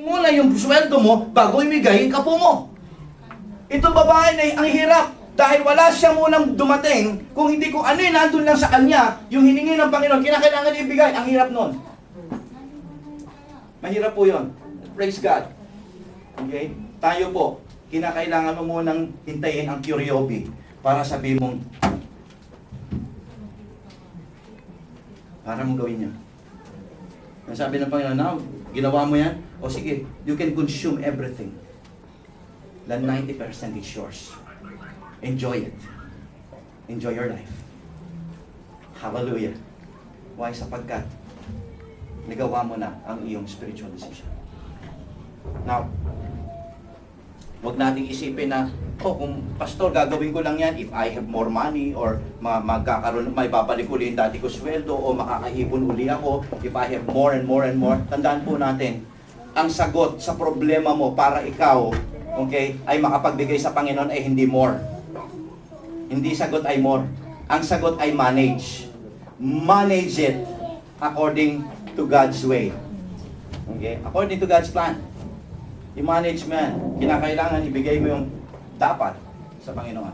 muna yung sweldo mo bago ibigay yung kapo mo. Itong babae na ang hirap dahil wala siya munang dumating. Kung hindi ko ano yung nandun lang sa kanya, yung hiningi ng Panginoon, kinakailangan ibigay. Ang hirap nun. Mahirap po yun. Praise God. Okay? Tayo po, kinakailangan mo munang hintayin ang Curiobi para sabihin mong para mong gawin niya. Ang sabi ng Panginoon, now, ginawa mo yan? O sige, you can consume everything. The 90% is yours. Enjoy it. Enjoy your life. Hallelujah. Why? Sapagkat nagawa mo na ang iyong spiritual decision. Now, huwag nating isipin na, kung pastor, gagawin ko lang yan if I have more money or magkakaroon, may babalik uli yung dati ko sweldo o makakaipon uli ako if I have more and more and more. Tandaan po natin, ang sagot sa problema mo para ikaw, okay, ay makapagbigay sa Panginoon ay hindi more. Hindi sagot ay more. Ang sagot ay manage. Manage it according to God's way. Okay? According to God's plan. I-manage mo yan. Kinakailangan ibigay mo yung dapat sa Panginoon.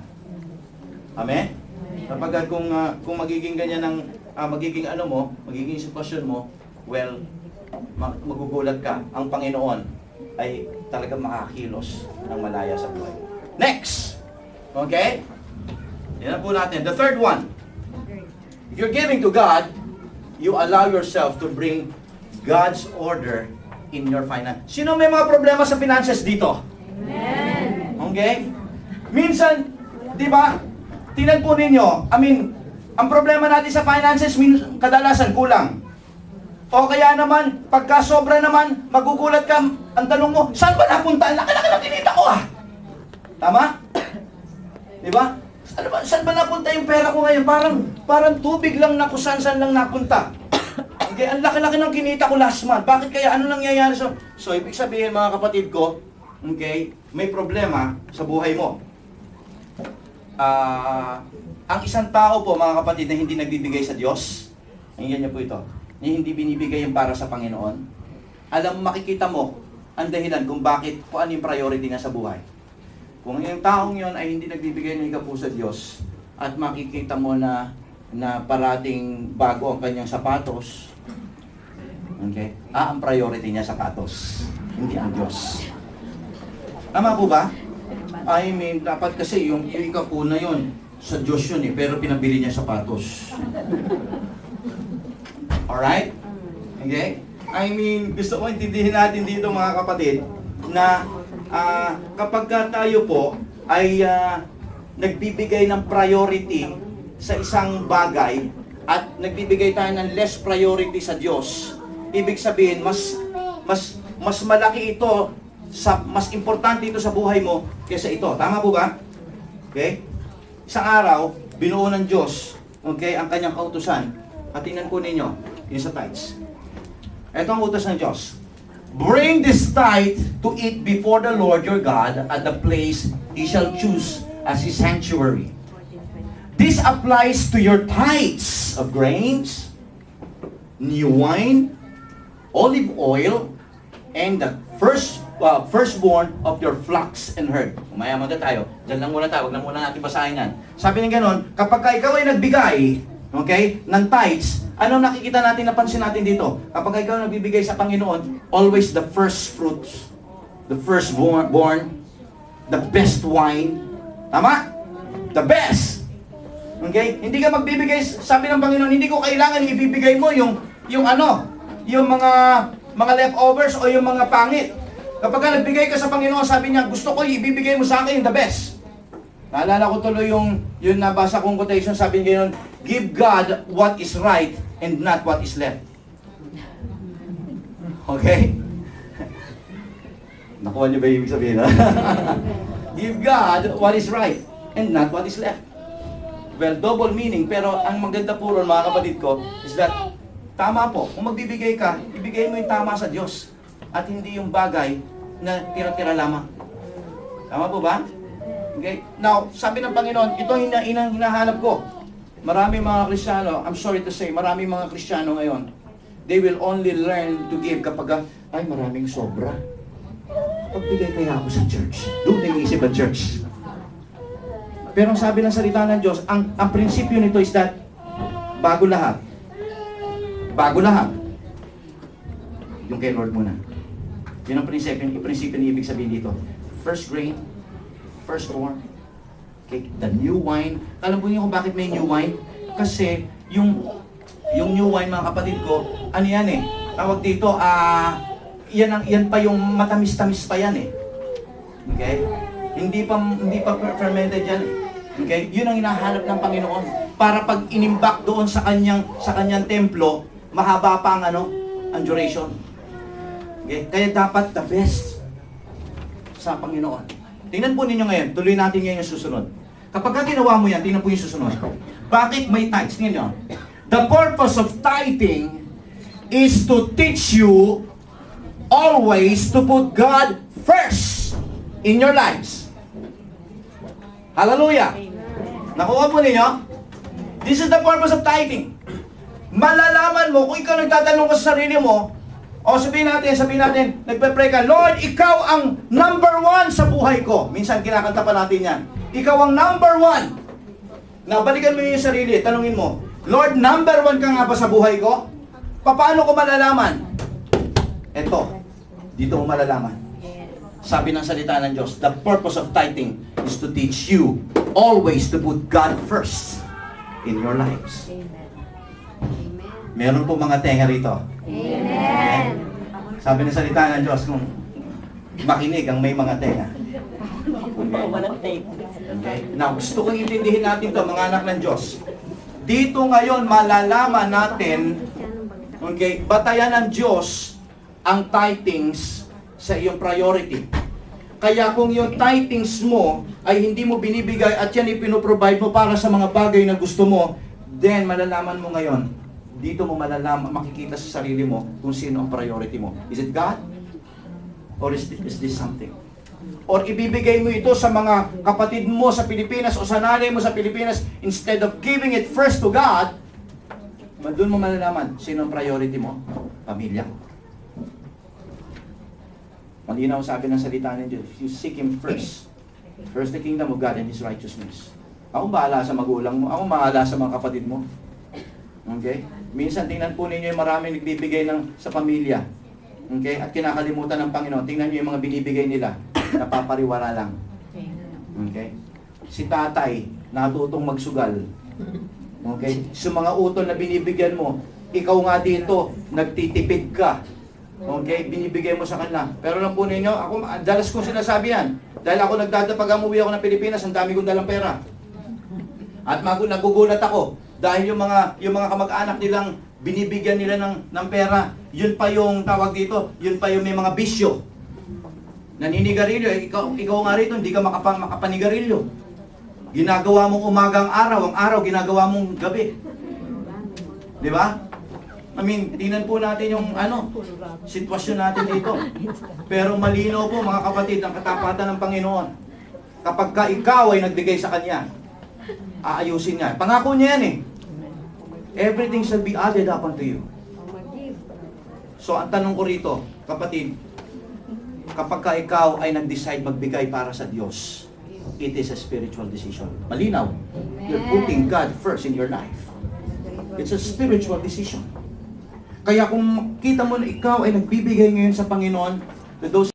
Amen? Kapag kung magiging ganyan ang magiging magiging sitwasyon mo, well, magugulat ka. Ang Panginoon ay talagang makakilos ng malaya sa buhay. Next! Okay? Yan po natin. The third one. If you're giving to God, you allow yourself to bring God's order in your finance. Sino may mga problema sa finances dito? Amen. Okay? Minsan, di ba, tingnan po ninyo, ang problema natin sa finances, kadalasan kulang. O kaya naman, pagka sobra naman, magugulat ka, ang tanong mo, saan ba napunta? Ang laki-laki ng kinita ko ah! Tama? Di ba? Saan ba napunta yung pera ko ngayon? Parang tubig lang na kung saan lang napunta. Okay, ang laki-laki ng kinita ko last month. Bakit kaya? Ano nangyayari? So ibig sabihin mga kapatid ko, okay, may problema sa buhay mo. Ang isang tao po mga kapatid na hindi nagbibigay sa Diyos, yan niyo po ito, na hindi binibigay yung para sa Panginoon, alam, makikita mo ang dahilan kung ano yung priority niya sa buhay. Kung yung taong yon ay hindi nagbibigay ng ikaw po sa Diyos, at makikita mo na parating bago ang kanyang sapatos, okay? Ang priority niya sapatos, hindi ang Diyos. Tama po ba? Dapat kasi yung ikaw po na yun, sa Diyos yun pero pinabili niya sapatos. Alright? Okay? Gusto ko intindihin natin dito mga kapatid, na kapag tayo po ay nagbibigay ng priority sa isang bagay at nagbibigay tayo ng less priority sa Diyos, ibig sabihin mas malaki ito, mas importante ito sa buhay mo kaysa ito. Tama po ba? Okay? Isang araw, binuo ng Diyos, okay, ang kanyang kautusan. At tingnan po ninyo, yung sa tithes. Ito ang utos ng Diyos. Bring this tithe to eat before the Lord your God at the place He shall choose as His sanctuary. This applies to your tithes of grains, new wine, olive oil, and the firstborn of your flocks and herd. Umaya muna tayo. Diyan lang muna tayo. Huwag lang muna natin basahin yan. Sabi ng ganon, kapag ikaw ay nagbigay, okay, ng tithes, ano nakikita natin, napansin natin dito? Kapag ikaw nagbibigay sa Panginoon, always the first fruits, the firstborn, the best wine. Tama? The best. Okay? Hindi ka magbibigay, sabi ng Panginoon, hindi ko kailangan ibibigay mo yung mga leftovers o yung mga pangit. Kapag ka nagbigay ka sa Panginoon, sabi niya, gusto ko ibibigay mo sa akin yung the best. Naalala ko tuloy yung nabasa kong quotation, sabi niya yun, give God what is right and not what is left. Okay? Nakuha niyo ba yung ibig sabihin? Give God what is right and not what is left. Well, double meaning, pero ang maganda po ron, mga kapatid ko, is that, tama po, kung magbibigay ka, ibigay mo yung tama sa Diyos, at hindi yung bagay na tira-tira lamang. Tama po ba? Okay? Now, sabi ng Panginoon, ito ang hinahanap ko. Maraming mga Kristiyano, I'm sorry to say, maraming mga Kristiyano ngayon, they will only learn to give kapag, ay, maraming sobra. pagbigay kaya ako sa church. Doon naiisip ang church. Pero ang sabi ng salita ng Diyos, ang prinsipyo nito is that, bago lahat, yung kay Lord muna. Yun ang prinsipyo na ibig sabihin dito. First grain, first corn, okay, the new wine. Alam po niyo kung bakit may new wine? Kasi yung new wine, mga kapatid ko, ano yan eh, tawag dito, yan pa yung matamis-tamis pa yan eh. Okay? Hindi pa fermented yan. Okay? Yun ang hinahanap ng Panginoon. Para pag inimbak doon sa kanyang templo, mahaba pa ang duration. Okay? Kaya dapat the best sa Panginoon. Tingnan po ninyo ngayon, tuloy natin ngayon yung susunod. Kapag ginawa mo yan, tingnan po yung susunod. Bakit may tithes? Tingnan nyo. The purpose of tithing is to teach you always to put God first in your lives. Hallelujah! Nakuha po ninyo? This is the purpose of tithing. Malalaman mo, kung ikaw nagtatanong ka sa sarili mo, o sabihin natin, nagpe-pray ka, Lord, ikaw ang number 1 sa buhay ko. Minsan kinakanta pa natin yan. Ikaw ang number 1. Nabalikan mo yung sarili, tanungin mo, Lord, number 1 ka nga ba sa buhay ko? Paano ko malalaman? Eto, dito mo malalaman. Sabi ng salita ng Diyos, the purpose of tithing is to teach you always to put God first in your lives. Meron po mga tenga rito. Amen. Sabi ng salita ng Diyos, kung makinig ang may mga tenga. Okay? Now, gusto kong intindihin natin to, mga anak ng Diyos. Dito ngayon, malalaman natin, okay, batayan ng Diyos ang tithings sa iyong priority. Kaya kung yung tithings mo ay hindi mo binibigay at yan ipinoprovide mo para sa mga bagay na gusto mo, then malalaman mo ngayon, dito mo malalaman, makikita sa sarili mo kung sino ang priority mo. Is it God? Or is this something? Or ibibigay mo ito sa mga kapatid mo sa Pilipinas o sa nanay mo sa Pilipinas, instead of giving it first to God, doon mo malalaman sino ang priority mo? Pamilya. Malinaw sabi ng salita ng Diyos, you seek Him first. First the kingdom of God and His righteousness. Ako bahala sa magulang mo, ako bahala sa mga kapatid mo. Okay? Minsan tingnan po ninyo yung maraming nagbibigay sa pamilya. Okay? At kinakalimutan ng Panginoon. Tingnan niyo yung mga binibigay nila. Napapariwara lang. Okay? Si tatay, natutong magsugal. Okay? Sa mga utol na binibigyan mo, ikaw nga dito, nagtitipid ka. Okay? Binibigay mo sa kanila. Pero lang po ninyo, ako, dalas kong sinasabi yan. Dahil ako pag umuwi ako ng Pilipinas, ang dami kong dalang pera. At nagugulat ako. Dahil yung mga kamag-anak nilang binibigyan nila ng pera, yun pa yung tawag dito, yun pa yung may mga bisyo. Naninigarilyo, ikaw nga rito, hindi ka makapanigarilyo. Ginagawa mong umagang araw, ang araw ginagawa mong gabi. Di ba? I mean, tingnan po natin yung sitwasyon natin dito. Pero malinaw po mga kapatid, ang katapatan ng Panginoon. Kapag ikaw ay nagbigay sa Kanya, aayusin niya. Pangako niya yan eh. Everything shall be added up unto you. So, ang tanong ko rito, kapatid, kapag ikaw ay nag-decide magbigay para sa Diyos, it is a spiritual decision. Malinaw. You're putting God first in your life. It's a spiritual decision. Kaya kung kita mo na ikaw ay nagbibigay ngayon sa Panginoon, to those